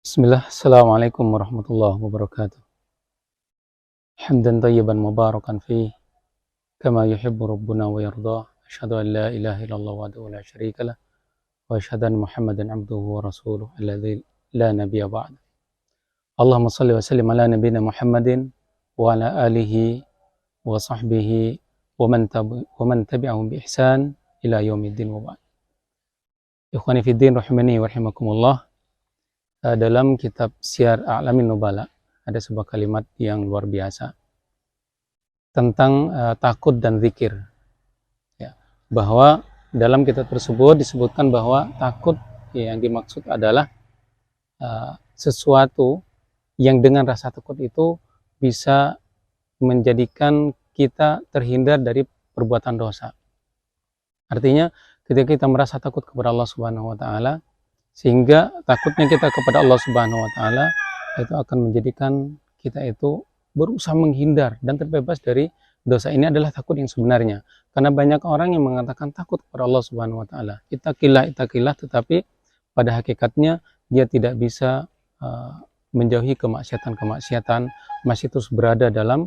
Bismillah, Assalamualaikum warahmatullahi wabarakatuh. Hamdan tayyiban mubarakan fih, kama yuhibbu rabbuna wa yardah. Asyhadu an la ilaha illallah wahdahu la syarika lah, wa asyhadu anna Muhammadan abduhu wa rasuluh alladzi la nabiyya ba'd. Allahumma shalli wa sallim ala nabiyyina Muhammadin wa ala alihi wa sahbihi wa man tabi'ahum bi ihsan ila yaumiddin wa ba'd. Ikhwani fid din rahimani wa rahimakumullah. Dalam kitab Syiar A'lamin Nubala ada sebuah kalimat yang luar biasa tentang takut dan zikir, ya, bahwa dalam kitab tersebut disebutkan bahwa takut yang dimaksud adalah sesuatu yang dengan rasa takut itu bisa menjadikan kita terhindar dari perbuatan dosa. Artinya ketika kita merasa takut kepada Allah Subhanahu wa taala, sehingga takutnya kita kepada Allah Subhanahu wa taala itu akan menjadikan kita itu berusaha menghindar dan terbebas dari dosa. Ini adalah takut yang sebenarnya. Karena banyak orang yang mengatakan takut kepada Allah Subhanahu wa taala, ittaqillah, tetapi pada hakikatnya dia tidak bisa menjauhi kemaksiatan, masih terus berada dalam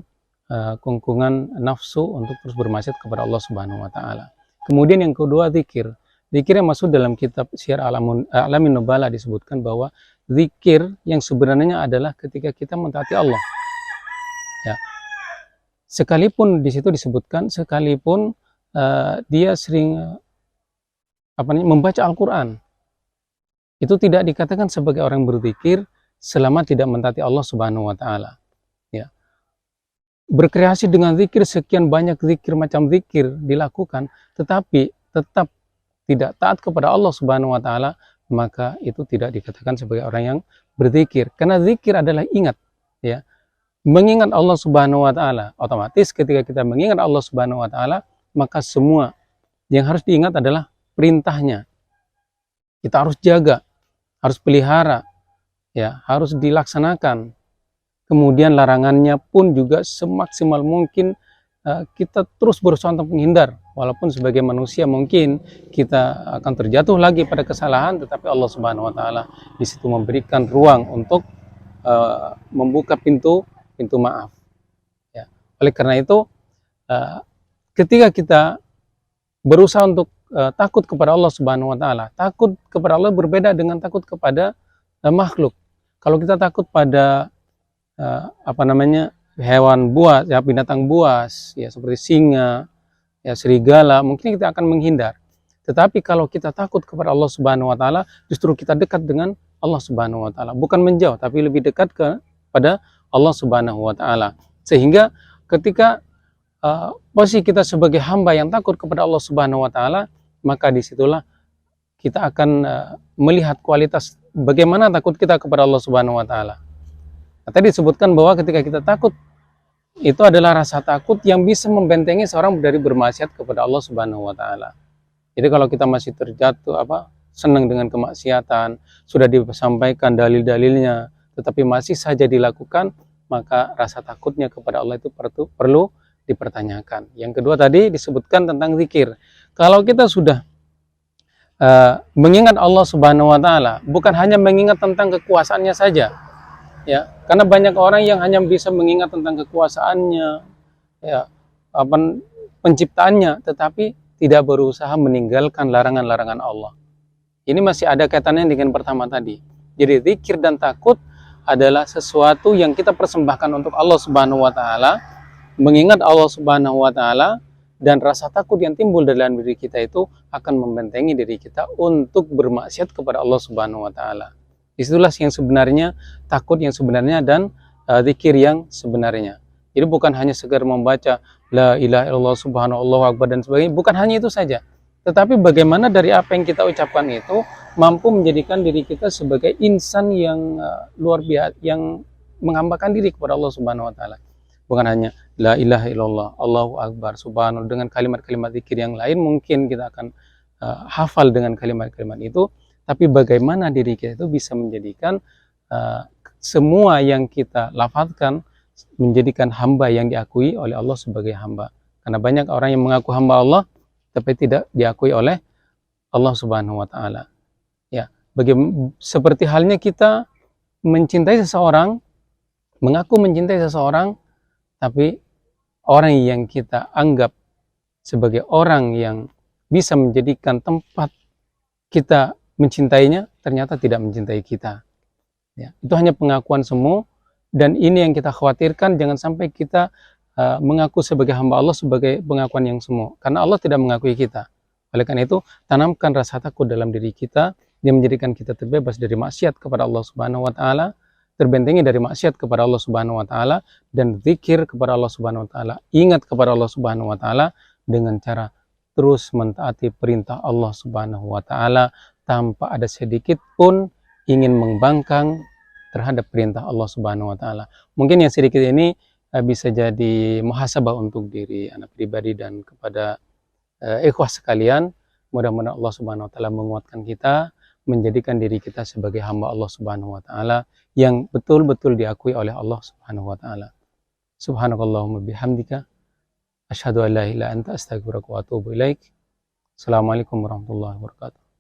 kungkungan nafsu untuk terus bermaksiat kepada Allah Subhanahu wa taala. Kemudian yang kedua, zikir. Zikir yang masuk dalam kitab Syiar A'lamin Nubala disebutkan bahwa zikir yang sebenarnya adalah ketika kita mentaati Allah. Ya. Sekalipun di situ disebutkan, sekalipun dia sering membaca Al-Quran, itu tidak dikatakan sebagai orang berzikir selama tidak mentaati Allah Subhanahu wa taala. Ya. Berkreasi dengan zikir, sekian banyak zikir, macam zikir dilakukan, tetapi tetap tidak taat kepada Allah Subhanahu wa taala, maka itu tidak dikatakan sebagai orang yang berzikir. Karena zikir adalah ingat, ya. Mengingat Allah Subhanahu wa taala, otomatis ketika kita mengingat Allah Subhanahu wa taala, maka semua yang harus diingat adalah perintahnya. Kita harus jaga, harus pelihara, ya, harus dilaksanakan. Kemudian larangannya pun juga semaksimal mungkin kita terus berusaha untuk menghindar. Walaupun sebagai manusia mungkin kita akan terjatuh lagi pada kesalahan, tetapi Allah Subhanahu wa taala di situ memberikan ruang untuk membuka pintu maaf. Ya. Oleh karena itu, ketika kita berusaha untuk takut kepada Allah Subhanahu wa taala, takut kepada Allah berbeda dengan takut kepada makhluk. Kalau kita takut pada hewan buas, ya, binatang buas, ya, seperti singa, ya, serigala, mungkin kita akan menghindar. Tetapi kalau kita takut kepada Allah Subhanahu wa taala, justru kita dekat dengan Allah Subhanahu wa taala, bukan menjauh tapi lebih dekat kepada Allah Subhanahu wa taala. Sehingga ketika posisi kita sebagai hamba yang takut kepada Allah Subhanahu wa taala, maka disitulah kita akan melihat kualitas bagaimana takut kita kepada Allah Subhanahu wa taala. Tadi disebutkan bahwa ketika kita takut, itu adalah rasa takut yang bisa membentengi seorang dari bermaksiat kepada Allah Subhanahu wa taala. Jadi kalau kita masih terjatuh senang dengan kemaksiatan, sudah disampaikan dalil-dalilnya, tetapi masih saja dilakukan, maka rasa takutnya kepada Allah itu perlu dipertanyakan. Yang kedua tadi disebutkan tentang zikir. Kalau kita sudah mengingat Allah Subhanahu wa taala, bukan hanya mengingat tentang kekuasaannya saja, ya, karena banyak orang yang hanya bisa mengingat tentang kekuasaannya, ya, penciptaannya, tetapi tidak berusaha meninggalkan larangan-larangan Allah. Ini masih ada kaitannya dengan pertama tadi. Jadi zikir dan takut adalah sesuatu yang kita persembahkan untuk Allah Subhanahu wa taala, mengingat Allah Subhanahu wa taala, dan rasa takut yang timbul dalam diri kita itu akan membentengi diri kita untuk bermaksiat kepada Allah Subhanahu wa taala. Disitulah yang sebenarnya, takut yang sebenarnya dan zikir yang sebenarnya. Jadi bukan hanya sekedar membaca la ilaha illallah subhanallah akbar dan sebagainya, bukan hanya itu saja. Tetapi bagaimana dari apa yang kita ucapkan itu mampu menjadikan diri kita sebagai insan yang luar biasa, yang menghambakan diri kepada Allah Subhanahu wa taala. Bukan hanya la ilaha illallah, Allahu akbar, subhanallah, dengan kalimat-kalimat zikir yang lain mungkin kita akan hafal dengan kalimat-kalimat itu, tapi bagaimana diri kita itu bisa menjadikan semua yang kita lafazkan menjadikan hamba yang diakui oleh Allah sebagai hamba. Karena banyak orang yang mengaku hamba Allah tapi tidak diakui oleh Allah Subhanahu wa taala. Ya, seperti halnya kita mencintai seseorang, mengaku mencintai seseorang, tapi orang yang kita anggap sebagai orang yang bisa menjadikan tempat kita mencintainya, ternyata tidak mencintai kita. Ya, itu hanya pengakuan semu, dan ini yang kita khawatirkan, jangan sampai kita mengaku sebagai hamba Allah sebagai pengakuan yang semu, karena Allah tidak mengakui kita. Oleh karena itu, tanamkan rasa takut dalam diri kita, yang menjadikan kita terbebas dari maksiat kepada Allah Subhanahu wa taala, terbentengi dari maksiat kepada Allah Subhanahu wa taala, dan zikir kepada Allah Subhanahu wa taala, ingat kepada Allah Subhanahu wa taala dengan cara terus mentaati perintah Allah Subhanahu wa taala tanpa ada sedikit pun ingin membangkang terhadap perintah Allah Subhanahu wa taala. Mungkin yang sedikit ini bisa jadi muhasabah untuk diri anak pribadi dan kepada ikhwah sekalian. Mudah-mudahan Allah Subhanahu wa taala menguatkan kita, menjadikan diri kita sebagai hamba Allah Subhanahu wa taala yang betul-betul diakui oleh Allah Subhanahu wa taala. Subhanakallahumma bihamdika asyhadu an la ilaha illa anta astaghfiruka wa atubu ilaik. Assalamualaikum warahmatullahi wabarakatuh.